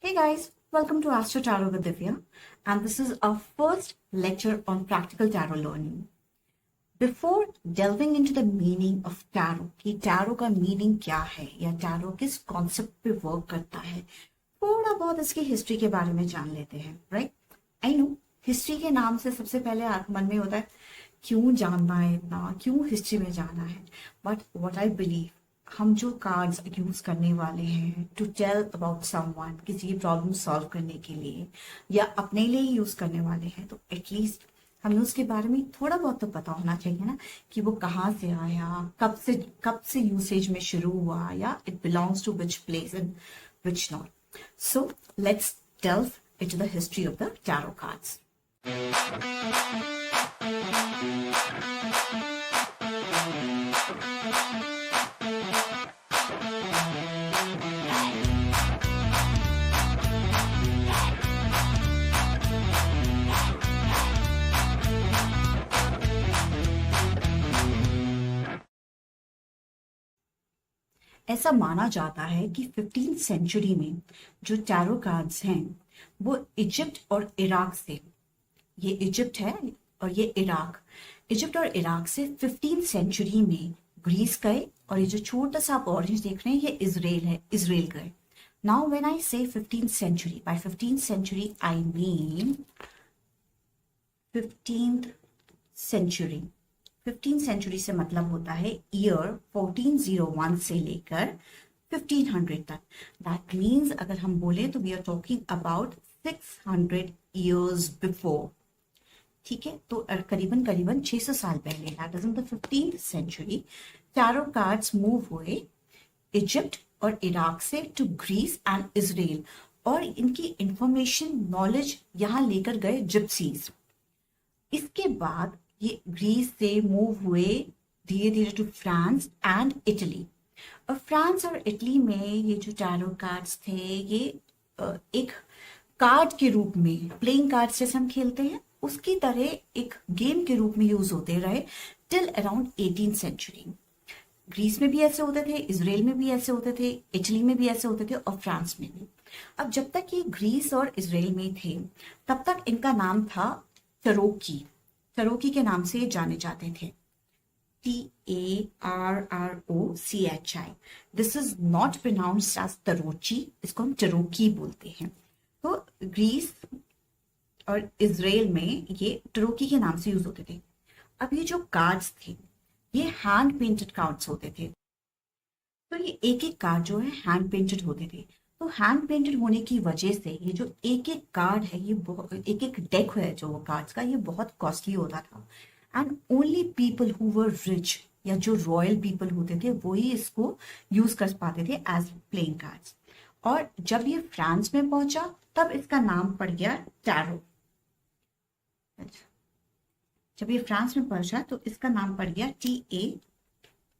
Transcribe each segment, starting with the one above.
Hey guys, welcome to Astro Tarot with Divya, and this is our first lecture on practical tarot learning. Before delving into the meaning of tarot, कि tarot का meaning क्या है या tarot किस concept पे work करता है, थोड़ा बहुत इसकी हिस्ट्री के बारे में जान लेते हैं, राइट? आई नो हिस्ट्री के नाम से सबसे पहले मन में होता है क्यों जानना है इतना, क्यों हिस्ट्री में जाना है, बट व्हाट आई बिलीव हम जो कार्ड्स यूज करने वाले हैं टू टेल अबाउट समवन, किसी की प्रॉब्लम सॉल्व करने के लिए या अपने लिए यूज करने वाले हैं, तो एटलीस्ट हमें उसके बारे में थोड़ा बहुत तो पता होना चाहिए ना कि वो कहाँ से आया, कब से यूसेज में शुरू हुआ, या it belongs to which place and which not. So let's delve into the history of the tarot cards. ऐसा माना जाता है कि 15th सेंचुरी में जो टैरो कार्ड्स हैं वो इजिप्ट और इराक से, ये इजिप्ट है और ये इराक, इजिप्ट और इराक से 15th सेंचुरी में ग्रीस गए, और ये जो छोटा सा आप ऑरेंज देख रहे हैं ये इजराइल है, इजराइल गए. Now when I say 15th century, by 15th century I mean 15th century. 15th century से मतलब होता है ईयर 1401 से लेकर 1500 तक. दैट मीन्स अगर हम बोले तो we are talking about 600 years before. ठीक है, तो करीबन करीबन 600 साल पहले, that is in the 15th century, tarot cards move हुए इजिप्ट और इराक से टू ग्रीस एंड इजराइल, और इनकी इंफॉर्मेशन नॉलेज यहाँ लेकर गए जिप्सीज. इसके बाद ये ग्रीस से मूव हुए धीरे धीरे टू फ्रांस एंड इटली. और फ्रांस और इटली में ये जो टैरो कार्ड्स थे ये एक कार्ड के रूप में, प्लेइंग कार्ड्स जैसे हम खेलते हैं उसकी तरह एक गेम के रूप में यूज होते रहे till around 18th century. Greece में भी ऐसे होते थे, इजराइल में भी ऐसे होते थे, इटली में भी ऐसे होते थे और फ्रांस में भी. अब जब तक ये ग्रीस और इजराइल में थे तब तक इनका नाम था टरोकी. टरोकी के नाम से ये जाने जाते थे, TARROCHI. This is not pronounced as tarocchi, इसको हम टरोकी बोलते हैं. तो ग्रीस और इजराइल में ये टरोकी के नाम से यूज होते थे. अब ये जो कार्ड्स थे ये हैंड पेंटेड कार्ड्स होते थे. तो ये एक एक कार्ड जो है हैंड पेंटेड होते थे. तो हैंड पेंटेड होने की वजह से ये जो एक एक कार्ड है, ये एक एक डेक है जो कार्ड्स का, ये बहुत कॉस्टली होता था. And only people who were rich या जो रॉयल पीपल होते थे वो ही इसको यूज कर पाते थे एज प्लेइंग कार्ड्स. और जब ये फ्रांस में पहुंचा तब इसका नाम पड़ गया टैरो. जब ये फ्रांस में पहुंचा तो इसका नाम पड़ गया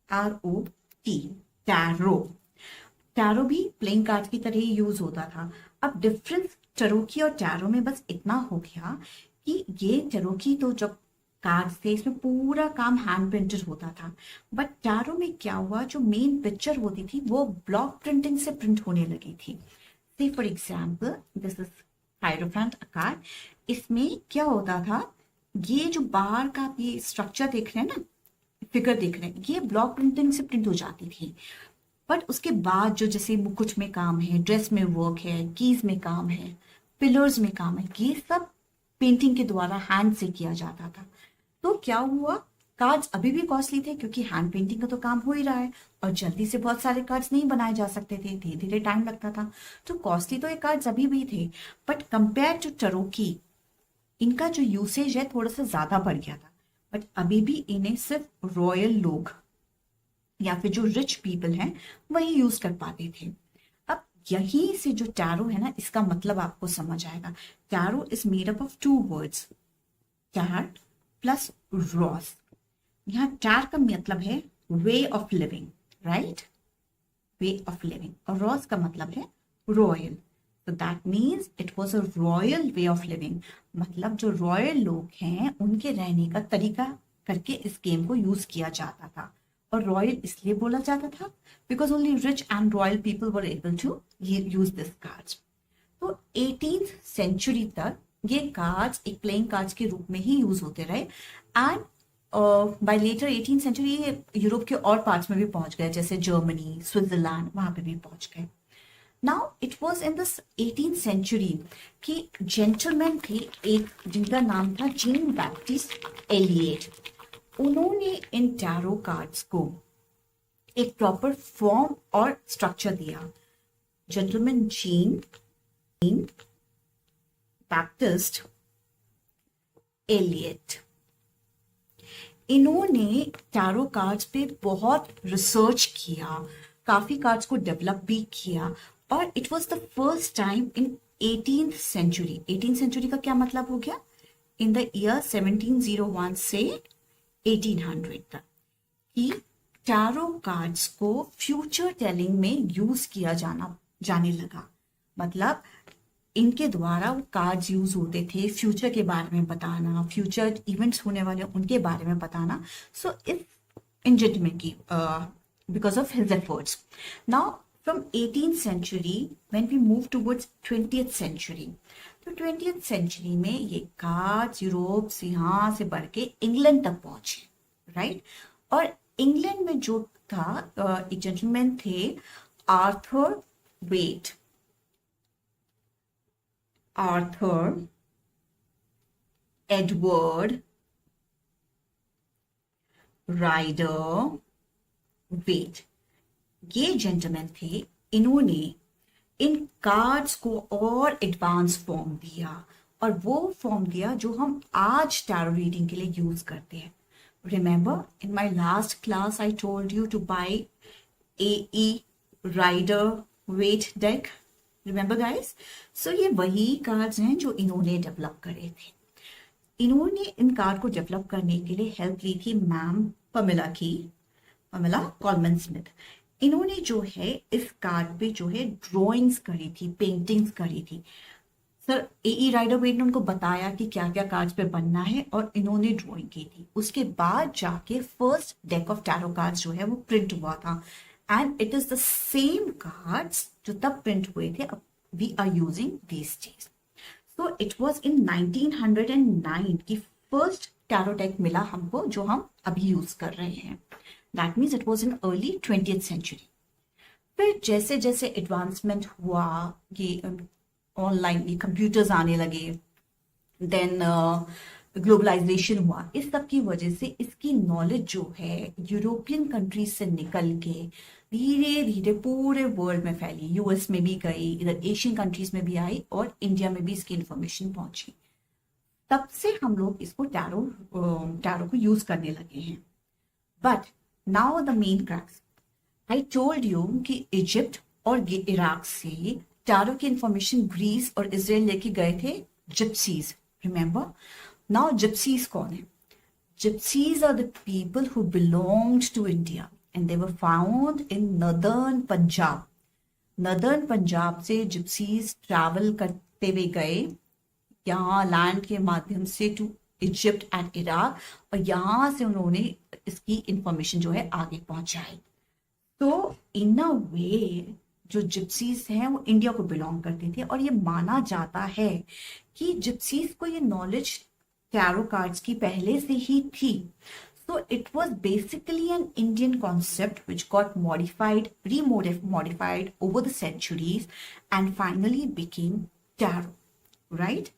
TAROT, टैरो. टैरो भी प्लेइंग कार्ड की तरह ही यूज होता था. अब डिफरेंस टरोकी और टैरो में बस इतना हो गया कि ये टरोकी तो जब कार्ड्स थे इसमें पूरा काम हैंड प्रिंटेड होता था, बट टैरो में क्या हुआ, जो मेन पिक्चर होती थी वो ब्लॉक प्रिंटिंग से प्रिंट होने लगी थी. से for example this is hierophant card. इसमें क्या होता था, ये जो बाहर का ये स्ट्रक्चर देख रहे हैं ना, फिगर देख रहे हैं, ये ब्लॉक प्रिंटिंग से प्रिंट हो जाती थी. बट उसके बाद जो जैसे मुकुट में काम है, ड्रेस में वर्क है, कीज में काम है, पिलर्स में काम है, ये सब पेंटिंग के द्वारा हैंड से किया जाता था. तो क्या हुआ, कार्ड्स अभी भी कॉस्टली थे क्योंकि हैंड पेंटिंग का तो काम हो ही रहा है और जल्दी से बहुत सारे कार्ड्स नहीं बनाए जा सकते थे, धीरे धीरे टाइम लगता था. तो कॉस्टली तो ये कार्ड्स अभी भी थे, बट कंपेयर टू टरोकी इनका जो यूसेज है थोड़ा सा ज्यादा बढ़ गया था. बट अभी भी इन्हें सिर्फ रॉयल लोग या फिर जो रिच पीपल हैं वही यूज कर पाते थे. अब यहीं से जो टैरो है ना, इसका मतलब आपको समझ आएगा. Tarot is made up of 2 words, tyre plus Ross. यहाँ टैर का मतलब है way of living, right, way of living, और रॉस का मतलब है रॉयल. तो that means it was a royal way of living. मतलब जो रॉयल लोग हैं उनके रहने का तरीका करके इस गेम को यूज किया जाता था. और रॉयल इसलिए बोला जाता था because only rich and royal people were able to use this cards. 18th century तक ये कार्ड्स एक प्लेइंग कार्ड्स के रूप में ही यूज होते रहे and by later 18th century Europe के और पार्ट्स में भी पहुंच गए, जैसे जर्मनी, स्विट्जरलैंड, वहां पे भी पहुंच गए। Now it was in this 18th century कि जेंटलमैन थे एक जिनका नाम था जीन बैप्टिस्ट एलियट। उन्होंने इन टैरो कार्ड्स को एक प्रॉपर फॉर्म और स्ट्रक्चर दिया। जेंटलमैन जीन बैप्टिस्ट एलियट, इन्होंने टैरो कार्ड्स पे बहुत रिसर्च किया, काफी कार्ड्स को डेवलप भी किया और it was the first time in 18th century. 18th century का क्या मतलब हो गया? इन द ईयर 1701 से 1800 तक कि टैरो कार्ड्स को फ्यूचर टेलिंग में यूज किया जाने लगा। मतलब इनके द्वारा वो कार्ड्स यूज होते थे फ्यूचर के बारे में बताना, फ्यूचर इवेंट्स होने वाले उनके बारे में बताना। सो इफ इन जेंटलमैन की because of his efforts. Now from 18th century when we move towards 20th century, तो 20th century में ये कार्ड्स यूरोप से यहाँ से बढ़ के इंग्लैंड तक पहुंचे, राइट? और इंग्लैंड में जो था एक जेंटलमैन थे Arthur Waite, Arthur Edward Rider Waite, ये जेंटलमैन थे। इन्होंने इन कार्ड्स को और एडवांस फॉर्म दिया और वो फॉर्म दिया जो हम आज टैरो रीडिंग के लिए यूज करते हैं। Remember in my last class I told you to buy AE Rider Waite deck, remember guys? So ये वही कार्ड्स हैं जो इन्होंने डेवलप करे थे। इन्होंने इन कार्ड को डेवलप करने के लिए हेल्प ली थी मैम पमेला कॉलमन स्मिथ। इन्होंने जो है इस कार्ड पे जो है ड्राइंग्स करी थी, पेंटिंग्स करी थी। सर AE राइडर वेट ने उनको बताया कि क्या क्या कार्ड्स पे बनना है और इन्होंने ड्राइंग की थी। उसके बाद जाके first deck of tarot cards जो है वो प्रिंट हुआ था and it is the same cards जो तब प्रिंट हुए थे we are using these days. So it was in 1909 की फर्स्ट टैरो डेक मिला हमको जो हम अभी यूज कर रहे हैं। That means it was in early 20th century. फिर जैसे जैसे एडवांसमेंट हुआ, ये ऑनलाइन ये कंप्यूटर्स आने लगे, देन ग्लोबलाइजेशन हुआ, इस सब की वजह से इसकी नॉलेज जो है यूरोपियन कंट्रीज से निकल के धीरे धीरे पूरे वर्ल्ड में फैली। US में भी गई, इधर एशियन कंट्रीज में भी आई और इंडिया में भी इसकी इंफॉर्मेशन पहुंची। तब से हम लोग इसको टैरो को यूज करने लगे हैं। But now the main cracks, I told you कि इजिप्ट और इराक से टैरो की इंफॉर्मेशन ग्रीस और इजराइल लेके गए थे जिप्सीज, रिमेंबर? नाउ जिप्सीज कौन है? Gypsies are the people who belonged to India and they were found in northern Punjab. Northern Punjab से जिप्सीज ट्रैवल करते हुए गए यहाँ लैंड के माध्यम से टू इजिप्ट एंड इराक और यहाँ से उन्होंने इसकी इंफॉर्मेशन जो है आगे पहुंचाई। तो इन अ वे जो जिप्सीज हैं वो इंडिया को बिलोंग करते थे और ये माना जाता है कि जिप्सीज को ये नॉलेज टैरो कार्ड्स की पहले से ही थी। So it was basically an Indian concept which got modified over the centuries and finally became tarot, right?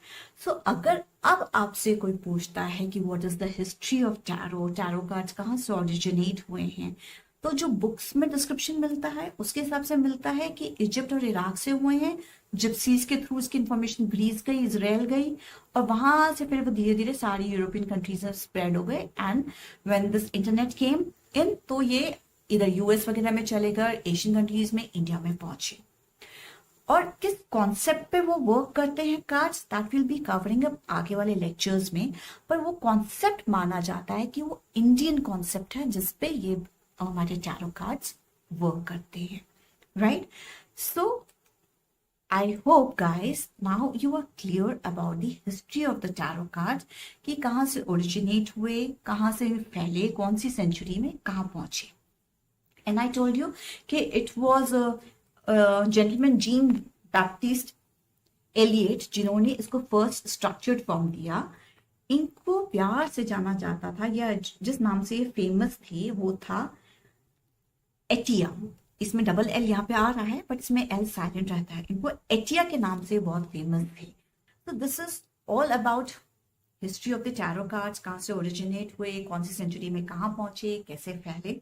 So अगर अब आपसे कोई पूछता है कि what is the history of tarot cards कहाँ से ओरिजिनेट हुए हैं, तो जो बुक्स में डिस्क्रिप्शन मिलता है उसके हिसाब से मिलता है कि इजिप्ट और इराक से हुए हैं, जिप्सीज के थ्रू इसकी इंफॉर्मेशन ग्रीस गई, इजराइल गई और वहां से फिर वो धीरे धीरे सारी यूरोपियन कंट्रीज में स्प्रेड हो गए एंड व्हेन दिस इंटरनेट केम इन तो ये इधर US वगैरह में चले गए, एशियन कंट्रीज में, इंडिया में पहुंचे। और किस कॉन्सेप्ट पे वो वर्क करते हैं cards, that will be covering up आगे वाले लेक्चर्स में। पर वो कॉन्सेप्ट माना जाता है कि वो इंडियन कॉन्सेप्ट है जिसपे ये हमारे टैरो कार्ड्स वर्क करते हैं, right? So I hope guys now you are clear about the history of the tarot cards कि कहाँ से ओरिजिनेट हुए, कहाँ से फैले, कौन सी सेंचुरी में कहाँ पहुंचे। एंड आई टोल्ड यू कि it was gentleman Jean Baptiste Elliot, जिन्होंने इसको फर्स्ट स्ट्रक्चर्ड फॉर्म दिया, इनको प्यार से जाना जाता था, या जिस नाम से फेमस थे वो था एटिया। इसमें डबल एल यहाँ पे आ रहा है बट इसमें एल साइलेंट रहता है। इनको एटिया के नाम से बहुत फेमस थे। तो this is all about history of the tarot cards, कहाँ से ओरिजिनेट हुए, कौन सी सेंचुरी में कहाँ पहुंचे, कैसे फैले।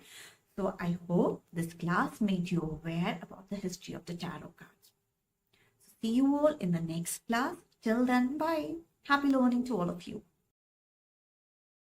So I hope this class made you aware about the history of the tarot cards. See you all in the next class. Till then, bye. Happy learning to all of you.